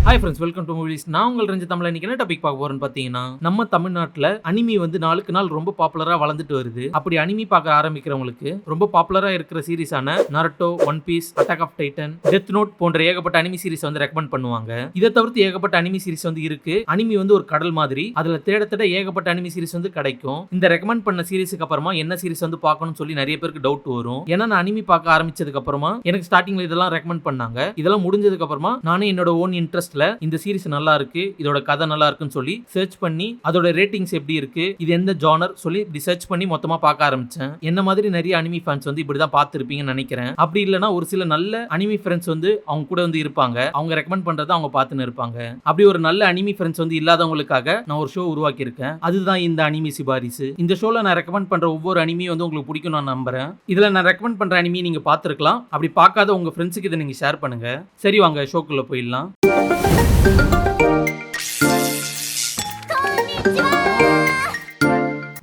Hi friends, welcome to movies. நான் உங்கள் ரஞ்சித் தமிழ். இன்னைக்கு என்ன டாபிக் பார்க்க போறேன்னு பார்த்தீங்கன்னா, நம்ம தமிழ்நாட்டில் அனிமி நாளுக்கு நாள் ரொம்ப பாப்புலரா வளர்ந்துட்டு வருது. அப்படி அனிமி பார்க்க ஆரம்பிக்கிறவங்களுக்கு ரொம்ப பாப்புலரா இருக்கிற சீரிஸான Naruto, One Piece, Attack of Titan, Death Note போன்ற ஏகப்பட்ட அனிமி சீரிஸ் ரெக்கமெண்ட் பண்ணுவாங்க. இதை தவிர்த்து ஏகப்பட்ட அனிமி சீரிஸ் இருக்கு. அனிமி ஒரு கடல் மாதிரி. அதுல தேட ஏகப்பட்ட அனிமி சீரிஸ் கிடைக்கும். இந்த ரெக்கமெண்ட் பண்ண சீரிஸுக்கு அப்புறமா என்ன சீரிஸ் பார்க்கணும்னு சொல்லி நிறைய பேருக்கு டவுட் வரும். ஏன்னா நான் அனிமி பார்க்க ஆரம்பிச்சதுக்கு அப்புறமா எனக்கு ஸ்டார்டிங்ல இதெல்லாம் ரெக்கமெண்ட் பண்ணாங்க. இதெல்லாம் முடிஞ்சதுக்கு அப்புறமா நானே என்னோட ஓன் இன்ட்ரெஸ்ட்ல இந்த சீரிஸ் நல்லா இருக்கு, இதோட கதை நல்லா இருக்குன்னு சொல்லி சர்ச் பண்ணி அதோட ரேட்டிங்ஸ் எப்படி இருக்கு, இது எந்த ஜானர் சொல்லி இப்படி சர்ச் பண்ணி மொத்தமா பார்க்க ஆரம்பிச்சேன். என்ன மாதிரி நிறைய அனிமி ஃபேன்ஸ் இப்படிதான் பார்த்திருப்பீங்கன்னு நினைக்கிறேன். அப்படி இல்லைன்னா ஒரு சில நல்ல அனிமி ஃப்ரெண்ட்ஸ் அவங்க கூட இருப்பாங்க. அவங்க ரெக்கமெண்ட் பண்றதை அவங்க பார்த்துன்னு இருப்பாங்க. அப்படி ஒரு நல்ல அனிமி ஃப்ரெண்ட்ஸ் இல்லாதவங்களுக்காக நான் ஒரு ஷோ உருவாக்கி இருக்கேன். அதுதான் இந்த அனிமி சிபாரிசு. இந்த ஷோல நான் ரெக்கமெண்ட் பண்ற ஒவ்வொரு அனிமியும் உங்களுக்கு பிடிக்கும் நான் நம்புறேன். இதுல நான் ரெக்கமெண்ட் பண்ற அனிமி நீங்க பார்த்திருக்கலாம். அப்படி பார்க்காத உங்க ஃப்ரெண்ட்ஸுக்கு இதை நீங்க ஷேர் பண்ணுங்க. சரி, வாங்க ஷோக்குள்ள போயிடலாம்.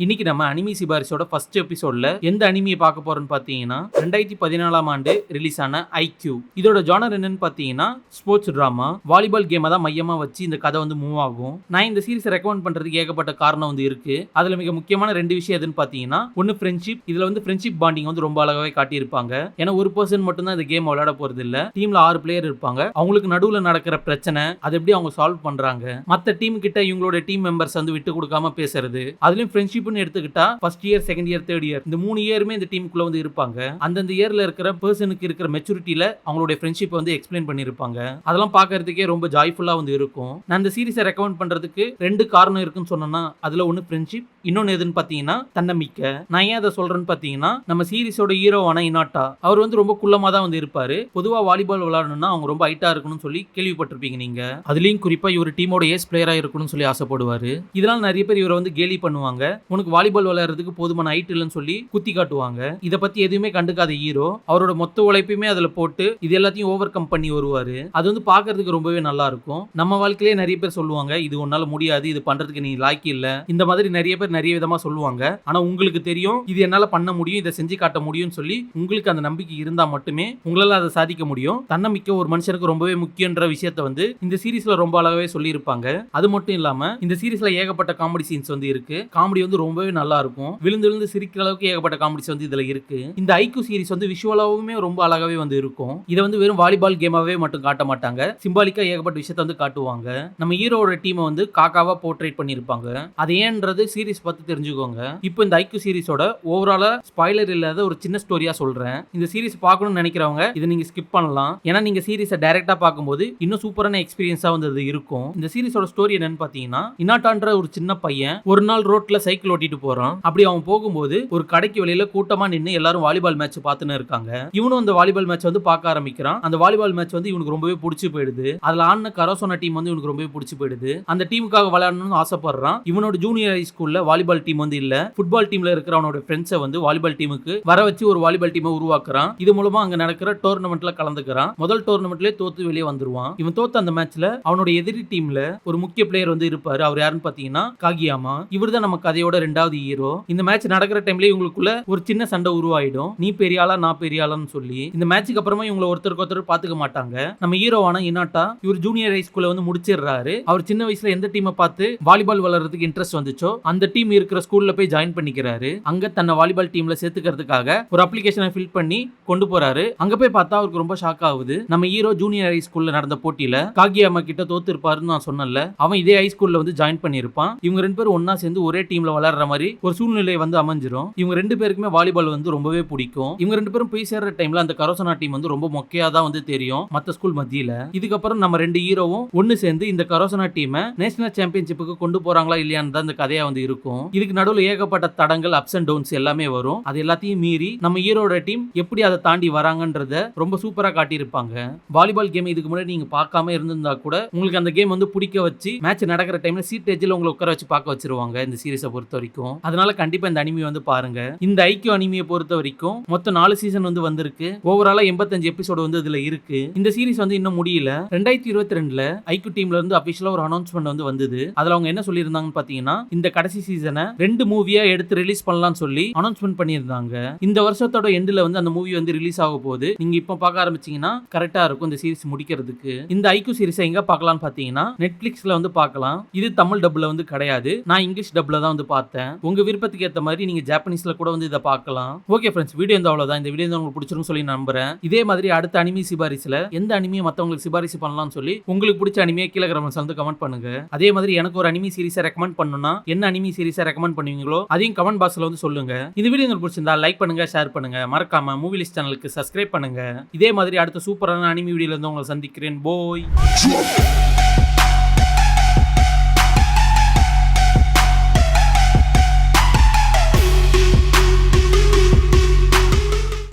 இன்னைக்கு நம்ம அனிமி சிபாரிசோட ஃபர்ஸ்ட் எபிசோட்ல எந்த அனிமியை பார்க்க போறோம்னு பாத்தீங்கன்னா 2014ஆம் ஆண்டு ரிலீஸ் ஆன ஐக்யூ. இதோட ஜானர் என்னன்னு பாத்தீங்கன்னா ஸ்போர்ட்ஸ் டிராமா. வாலிபால் கேமை தான் மையமா வச்சு இந்த கதை மூவ் ஆகும். நான் இந்த சீரிஸ் ரெக்கமெண்ட் பண்றதுக்கு ஏகப்பட்ட காரணம் இருக்கு. அதுல மிக முக்கியமான ரெண்டு விஷயம் எதுன்னு பாத்தீங்கன்னா, ஒன்னு ஃப்ரெண்ட்ஷிப். இதுல ஃப்ரெண்ட்ஷிப் பாண்டிங் ரொம்ப அழகாவே காட்டியிருப்பாங்க. ஏன்னா ஒரு பர்சன் மட்டும் தான் இந்த கேம் விளையாட போறது இல்ல. டீம்ல 6 பிளேயர் இருப்பாங்க. அவங்களுக்கு நடுவுல நடக்கிற பிரச்சனை அதை எப்படி அவங்க சால்வ் பண்றாங்க, மத்த டீம் கிட்ட இவங்களோட டீம் மெம்பர்ஸ் விட்டு கொடுக்காம பேசுறது, அதுலயும் ஃப்ரெண்ட்ஷிப் எடுத்துக்கிட்டா first year, second year, third year இந்த 3 இயருமே இந்த டீமுக்குள்ள இருப்பாங்க. அந்தந்த இயர்ல இருக்கிற பர்சனுக்கு இருக்கிற மெச்சூரிட்டியில அவங்களுடைய ஃப்ரெண்ட்ஷிப் எக்ஸ்பிளைன் பண்ணிருப்பாங்க. அதெல்லாம் பார்க்கிறதுக்கே ரொம்ப ஜாய்ஃபுல்லா இருக்கும். நான் இந்த சீரிஸை ரெக்கமெண்ட் பண்றதுக்கு 2 காரணம் இருக்குன்னு சொன்னா, அதுல ஒன்னு ஃப்ரெண்ட்ஷிப், இன்னொன்னு எதுன்னு பாத்தீங்கன்னா தன்னம்பிக்கை. நான் ஏன் அதை சொல்றேன்னு பாத்தீங்கன்னா, நம்ம சீரிஸோட ஹீரோவான இனாட்டா அவர் ரொம்ப குள்ளமா தான் இருப்பாரு. பொதுவா வாலிபால் விளையாடணும்னா அவங்க ரொம்ப ஹைட்டா இருக்கணும்னு சொல்லி கேள்விப்பட்டிருப்பீங்க நீங்க. அதுலயும் குறிப்பா இவர் டீமோட ஏஸ் பிளேயரா இருக்கணும்னு சொல்லி ஆசைப்படுவாரு. இதனால நிறைய பேர் இவரை கேலி பண்ணுவாங்க. உனக்கு வாலிபால் விளையாடுறதுக்கு போதுமான ஹைட் இல்லைன்னு சொல்லி குத்தி காட்டுவாங்க. இதை பத்தி எதுவுமே கண்டுக்காத ஹீரோ அவரோட மொத்த உழைப்பையுமே அதுல போட்டு இது எல்லாத்தையும் ஓவர் கம் பண்ணி வருவாரு. அது பாக்குறதுக்கு ரொம்பவே நல்லா இருக்கும். நம்ம வாழ்க்கையிலே நிறைய பேர் சொல்லுவாங்க, இது உன்னால முடியாது, இது பண்றதுக்கு நீ லாய்க்கு இல்ல, இந்த மாதிரி நிறைய பேர் நிறைய விதமா சொல்லுவாங்க. ஆனா உங்களுக்கு தெரியும் இது என்னால பண்ண முடியும், இதை செஞ்சு காட்ட முடியும்னு சொல்லி உங்களுக்கு அந்த நம்பிக்கை இருந்தா மட்டுமே உங்களால அதை சாதிக்க முடியும். தன்னம்பிக்கை ஒரு மனுஷனுக்கு ரொம்பவே முக்கியன்ற விஷயத்தை இந்த சீரிஸ்ல ரொம்ப அழகாவே சொல்லி இருப்பாங்க. அது மட்டும் இல்லாம இந்த சீரிஸ்ல ஏகப்பட்ட காமெடி சீன்ஸ் இருக்கு. காமெடி ரொம்பவே நல்லா இருக்கும். விழுந்து விழுந்து சிரிக்கிற அளவுக்கு ஏகப்பட்ட காமெடிஸ் இதுல இருக்கு. இந்த ஐக்யூ சீரிஸ் விஷுவலாவுமே ரொம்ப அழகாவே இருக்கும். இதை வெறும் வாலிபால் கேமாவே மட்டும் காட்ட மாட்டாங்க. சிம்பாலிக்கா ஏகப்பட்ட விஷயத்தை காட்டுவாங்க. நம்ம ஹீரோட டீமை காக்காவா போர்ட்ரேட் பண்ணிருப்பாங்க. அது ஏன்றது சீரிஸ் பார்த்து தெரிஞ்சுக்கோங்க. இப்போ இந்த ஐக்யூ சீரிஸோட ஓவராலா ஸ்பாயிலர் இல்லாத ஒரு சின்ன ஸ்டோரியா சொல்றேன். இந்த சீரிஸ் பார்க்கணும்னு நினைக்கிறவங்க இதை நீங்க ஸ்கிப் பண்ணலாம். ஏன்னா நீங்க சீரிஸை டைரக்டா பார்க்கும்போது இன்னும் சூப்பரான எக்ஸ்பீரியன்ஸா இருக்கும். இந்த சீரிஸோட ஸ்டோரி என்னன்னு பாத்தீங்கன்னா, இனாட்டான்ற ஒரு சின்ன பையன் ஒரு நாள் ரோட்ல சைக்கிள் ஓட்டிட்டு போறான். அப்படி அவன் போகும்போது ஒரு கடைக்கு வெளியில கூட்டமா நின்று எல்லாரும் வாலிபால் மேட்ச் பார்த்துன்னு இருக்காங்க. இவனும் அந்த வாலிபால் மேட்ச் பார்க்க ஆரம்பிக்கிறான். அந்த வாலிபால் மேட்ச் இவனுக்கு ரொம்பவே பிடிச்சு போயிடுது. அதுல ஆடின கரோசோனா டீம் இவனுக்கு ரொம்பவே பிடிச்சு போயிடுது. அந்த டீமுக்காக விளையாடணும்னு ஆசைப்படுறான். இவனோட ஜூனியர் ஹை ஸ்கூல்ல வாலிபால் டீம் இல்ல. ஃபுட்பால் டீம்ல இருக்கிற அவனோட ஃப்ரெண்ட்ஸை வாலிபால் டீமுக்கு வர வச்சு ஒரு வாலிபால் டீமை உருவாக்குறான். இது மூலமா அங்க நடக்கிற டோர்னமெண்ட்ல கலந்துக்கிறான். முதல் டோர்னமெண்ட்லயே தோத்து வெளியே வந்துருவான். இவன் தோத்த அந்த மேட்ச்ல அவனோட எதிரி டீம்ல ஒரு முக்கிய பிளேயர் இருப்பாரு. அவர் யாருன்னு பாத்தீங்கன்னா காகியாமா. இவர்தான் நம்ம கதையோட 2வது ஹீரோ. இந்த மேட்ச் நடக்கிற டைம்ல இவங்களுக்குள்ள ஒரு சின்ன சண்டை உருவாயிடும். நீ பெரிய ஆளா நான் பெரிய ஆளான்னு சொல்லி. இந்த மேட்சுக்கு அப்புறமா இவங்களை ஒருத்தருக்கு ஒருத்தர் பாத்துக்க மாட்டாங்க. நம்ம ஹீரோவான இனாட்டா இவர் ஜூனியர் ஹை ஸ்கூல்ல முடிச்சிடுறாரு. அவர் சின்ன வயசுல எந்த டீமை பார்த்து வாலிபால் விளையாடுறதுக்கு இன்ட்ரெஸ்ட் வந்துச்சோ அந்த டீம் இருக்கிற ஸ்கூல்ல போய் ஜாயின் பண்ணிக்கிறாரு. அங்க தன்னை வாலிபால் டீம்ல சேர்த்துக்கிறதுக்காக ஒரு அப்ளிகேஷனை ஃபில் பண்ணி கொண்டு போறாரு. அங்க போய் பார்த்தா அவருக்கு ரொம்ப ஷாக் ஆகுது. நம்ம ஹீரோ ஜூனியர் ஹை ஸ்கூல்ல நடந்த போட்டியில காகியாமா கிட்ட தோத்து இருப்பாருன்னு நான் சொன்னல. அவன் இதே ஹை ஸ்கூல்ல ஜாயின் பண்ணிருப்பான். இவங்க 2 பேரும் ஒன்னா சேர்ந்து ஒரே டீம்ல விளையாடுற மாதிரி ஒரு சூழ்நிலை அமைஞ்சிரும். இவங்க 2 பேருக்குமே வாலிபால் ரொம்பவே பிடிக்கும். இவங்க 2 பேரும் போய் சேர்ற டைம்ல அந்த கரோசனா டீம் ரொம்ப மொக்கையா தான் தெரியும் மத்த ஸ்கூல் மத்தியில. இதுக்கப்புறம் நம்ம 2 ஹீரோவும் ஒன்னு சேர்ந்து இந்த கரோசனா டீமை நேஷனல் சாம்பியன்ஷிப்புக்கு கொண்டு போறாங்களா இல்லையான்னு தான் இந்த கதையா இருக்கும். இதுக்கு நடுவுல ஏகப்பட்ட தடங்கள், அப்ஸ் அண்ட் டவுன்ஸ் எல்லாமே வரும். அது எல்லாத்தையும் மீறி நம்ம ஹீரோட டீம் எப்படி அதை தாண்டி வராங்கன்றத ரொம்ப சூப்பரா காட்டியிருப்பாங்க. வாலிபால் கேம் இதுக்கு முன்னாடி நீங்க பார்க்காம இருந்திருந்தா கூட உங்களுக்கு அந்த கேம் பிடிக்க வச்சு மேட்ச் நடக்கிற டைம்ல சீட் எட்ஜ்ல உங்களை உட்கார வச்சு பார்க்க வச்சிருவாங்க இந்த சீரிஸை பொறுத்த வரைக்கும். அதனால கண்டிப்பா இந்த அனிமி பாருங்க. இந்த ஐக்யூ அனிமியை பொறுத்த வரைக்கும் மொத்தம் 4 சீசன் வந்திருக்கு. ஓவராலா 85 எபிசோடு இதுல இருக்கு. இந்த சீரிஸ் இன்னும் முடியல. 2022ல ஐக்யூ டீம்ல இருந்து அபிஷியலா ஒரு அனௌன்ஸ்மெண்ட் வந்தது. அதுல அவங்க என்ன சொல்லியிருந்தாங்கன்னு பாத்தீங்கன்னா, இந்த கடைசி சீசனை 2 மூவியா எடுத்து ரிலீஸ் பண்ணலாம்னு சொல்லி அனௌன்ஸ்மெண்ட் பண்ணியிருந்தாங்க. இந்த வருஷத்தோட எண்டுல வந்து அந்த மூவி வந்து ரிலீஸ் ஆக போகுது. நீங்க இப்ப பார்க்க ஆரம்பிச்சீங்கன்னா கரெக்டா இருக்கும் இந்த சீரிஸ் முடிக்கிறதுக்கு. இந்த ஐக்யூ சீரிஸை எங்க பார்க்கலாம்னு பாத்தீங்கன்னா நெட்ஃபிளிக்ஸ்ல வந்து பார்க்கலாம். இது தமிழ் டப்ல வந்து கிடையாது. நான் இங்கிலீஷ் டப்ல தான் வந்து பார்த்தேன். உங்க விருப்பத்துக்கு ஏத்த மாதிரி நீங்க ஜாப்பனீஸ்ல கூட வந்து இதை பார்க்கலாம். ஓகே ஃப்ரெண்ட்ஸ், வீடியோ இந்த அவ்வளவுதான். இந்த வீடியோ உங்களுக்கு பிடிச்சிருக்குன்னு சொல்லி நம்புறேன். இதே மாதிரி அடுத்த அனிமி சிபாரிசுல எந்த அனிமியை மத்தவங்களுக்கு சிபாரிசு பண்ணலாம்னு சொல்லி உங்களுக்கு பிடிச்ச அனிமியை கீழே கமெண்ட்ஸ்ல வந்து கமெண்ட் பண்ணுங்க. அதே மாதிரி எனக்கு ஒரு அனிமி சீரிஸை ரெக்கமெண்ட் பண்ணணும்னா என்ன அனிமி சீரிஸை ரெக்கமெண்ட் பண்ணுவீங்களோ அதையும் கமெண்ட் பாக்ஸ்ல வந்து சொல்லுங்க. இந்த வீடியோ உங்களுக்கு பிடிச்சிருந்தா லைக் பண்ணுங்க, ஷேர் பண்ணுங்க, மறக்காம மூவி லிஸ்ட் சேனலுக்கு சப்ஸ்கிரைப் பண்ணுங்க. இதே மாதிரி அடுத்த சூப்பரான அனிமி வீடியோல இருந்து உங்களை சந்திக்கிறேன். போய்